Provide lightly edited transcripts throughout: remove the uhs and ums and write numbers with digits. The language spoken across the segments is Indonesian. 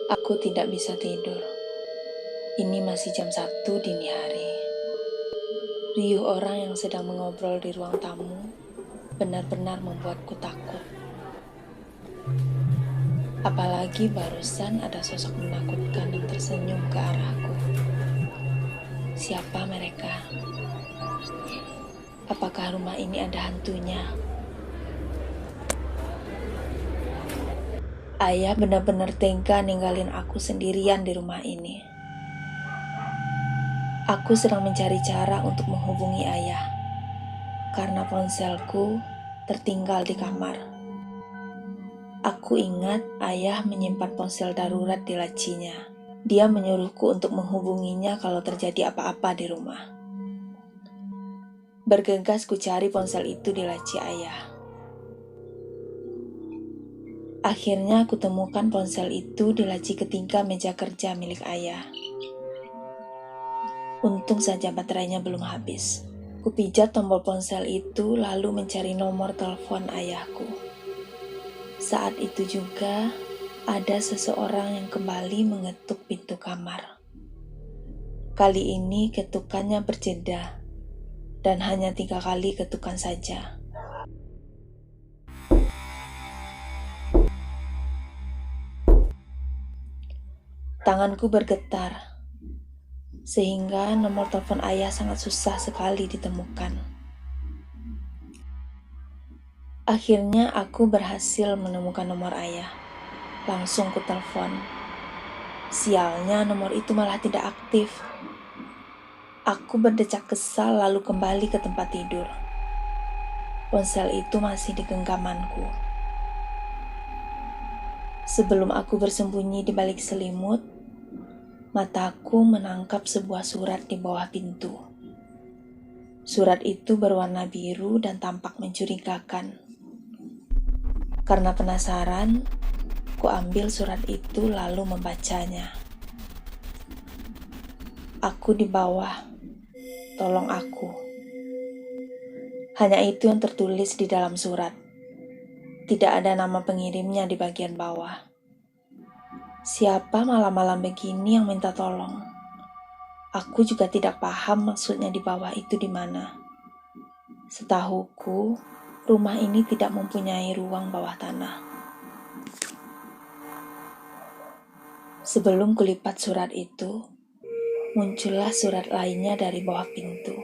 Aku tidak bisa tidur. Ini masih jam 1 dini hari. Riuh orang yang sedang mengobrol di ruang tamu benar-benar membuatku takut. Apalagi barusan ada sosok menakutkan yang tersenyum ke arahku. Siapa mereka? Apakah rumah ini ada hantunya? Ayah benar-benar tega ninggalin aku sendirian di rumah ini. Aku sedang mencari cara untuk menghubungi ayah, karena ponselku tertinggal di kamar. Aku ingat ayah menyimpan ponsel darurat di lacinya. Dia menyuruhku untuk menghubunginya kalau terjadi apa-apa di rumah. Bergegas ku cari ponsel itu di laci ayah. Akhirnya aku temukan ponsel itu di laci ketiga meja kerja milik ayah. Untung saja baterainya belum habis. Kupijat tombol ponsel itu lalu mencari nomor telepon ayahku. Saat itu juga ada seseorang yang kembali mengetuk pintu kamar. Kali ini ketukannya berjeda dan hanya 3 kali ketukan saja. Tanganku bergetar, sehingga nomor telepon ayah sangat susah sekali ditemukan. Akhirnya aku berhasil menemukan nomor ayah. Langsung ku telepon. Sialnya nomor itu malah tidak aktif. Aku berdecak kesal lalu kembali ke tempat tidur. Ponsel itu masih di genggamanku. Sebelum aku bersembunyi di balik selimut, mataku menangkap sebuah surat di bawah pintu. Surat itu berwarna biru dan tampak mencurigakan. Karena penasaran, ku ambil surat itu lalu membacanya. Aku di bawah, tolong aku. Hanya itu yang tertulis di dalam surat. Tidak ada nama pengirimnya di bagian bawah. Siapa malam-malam begini yang minta tolong? Aku juga tidak paham maksudnya di bawah itu di mana. Setahuku, rumah ini tidak mempunyai ruang bawah tanah. Sebelum kulipat surat itu, muncullah surat lainnya dari bawah pintu.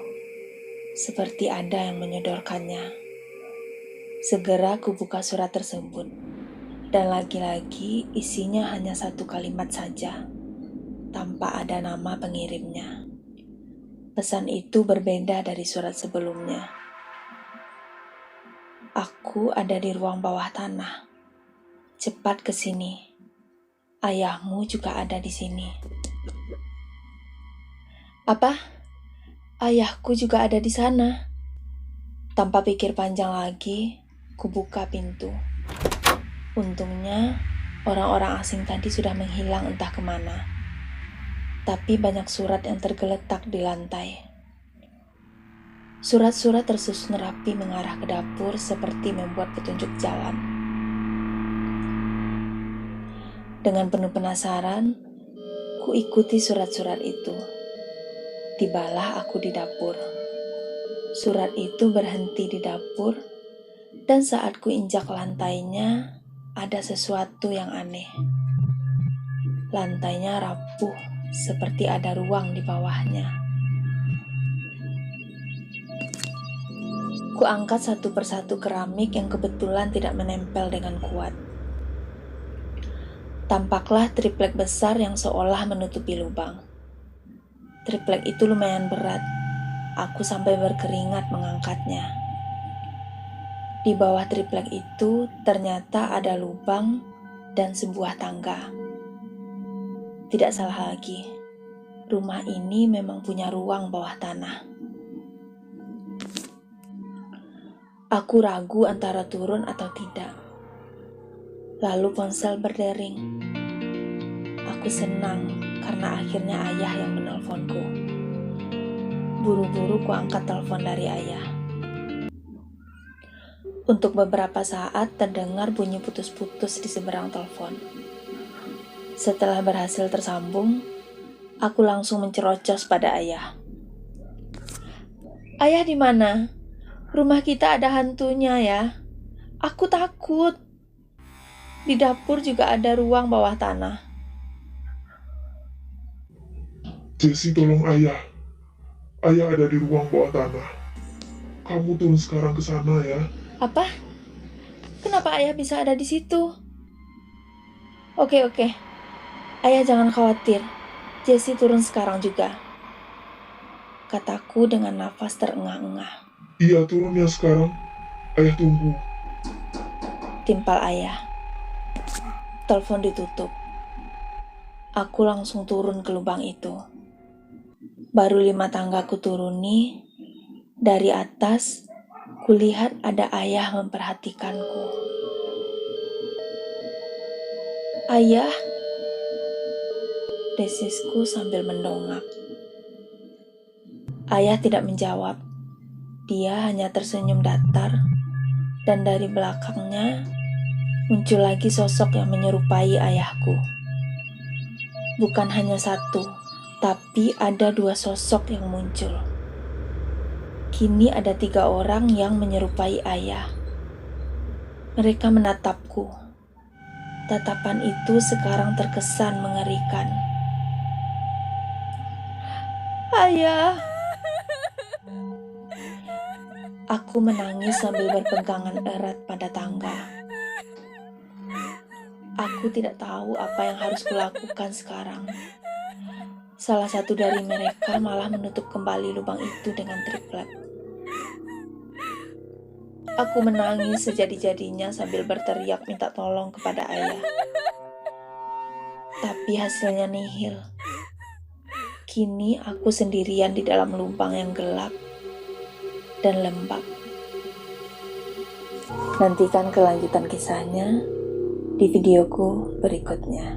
Seperti ada yang menyodorkannya. Segera kubuka surat tersebut. Dan lagi-lagi isinya hanya 1 kalimat saja, tanpa ada nama pengirimnya. Pesan itu berbeda dari surat sebelumnya. Aku ada di ruang bawah tanah. Cepat ke sini. Ayahmu juga ada di sini. Apa? Ayahku juga ada di sana. Tanpa pikir panjang lagi, kubuka pintu. Untungnya, orang-orang asing tadi sudah menghilang entah kemana. Tapi banyak surat yang tergeletak di lantai. Surat-surat tersusun rapi mengarah ke dapur seperti membuat petunjuk jalan. Dengan penuh penasaran, ku ikuti surat-surat itu. Tibalah aku di dapur. Surat itu berhenti di dapur, dan saat ku injak lantainya, ada sesuatu yang aneh. Lantainya rapuh, seperti ada ruang di bawahnya. Ku angkat satu persatu keramik yang kebetulan tidak menempel dengan kuat. Tampaklah triplek besar yang seolah menutupi lubang. Triplek itu lumayan berat. Aku sampai berkeringat mengangkatnya. Di bawah triplek itu ternyata ada lubang dan sebuah tangga. Tidak salah lagi, rumah ini memang punya ruang bawah tanah. Aku ragu antara turun atau tidak. Lalu ponsel berdering. Aku senang karena akhirnya ayah yang menelponku. Buru-buru ku angkat telepon dari ayah. Untuk beberapa saat terdengar bunyi putus-putus di seberang telepon. Setelah berhasil tersambung, aku langsung mencerocos pada ayah. Ayah di mana? Rumah kita ada hantunya ya. Aku takut. Di dapur juga ada ruang bawah tanah. Jessie, tolong ayah. Ayah ada di ruang bawah tanah. Kamu turun sekarang ke sana ya. Apa? Kenapa ayah bisa ada di situ? Oke. Ayah jangan khawatir. Jessie turun sekarang juga. Kataku dengan nafas terengah-engah. Iya, turun ya sekarang. Ayah tunggu. Timpal ayah. Telepon ditutup. Aku langsung turun ke lubang itu. Baru 5 tangga ku turuni, dari atas kulihat ada ayah memperhatikanku. Ayah, desisku sambil mendongak. Ayah tidak menjawab. Dia hanya tersenyum datar, dan dari belakangnya muncul lagi sosok yang menyerupai ayahku. Bukan hanya satu, tapi ada 2 sosok yang muncul. Kini ada 3 orang yang menyerupai ayah. Mereka menatapku. Tatapan itu sekarang terkesan mengerikan. Ayah! Aku menangis sambil berpegangan erat pada tangga. Aku tidak tahu apa yang harus kulakukan sekarang. Salah satu dari mereka malah menutup kembali lubang itu dengan triplek. Aku menangis sejadi-jadinya sambil berteriak minta tolong kepada ayah. Tapi hasilnya nihil. Kini aku sendirian di dalam lubang yang gelap dan lembab. Nantikan kelanjutan kisahnya di videoku berikutnya.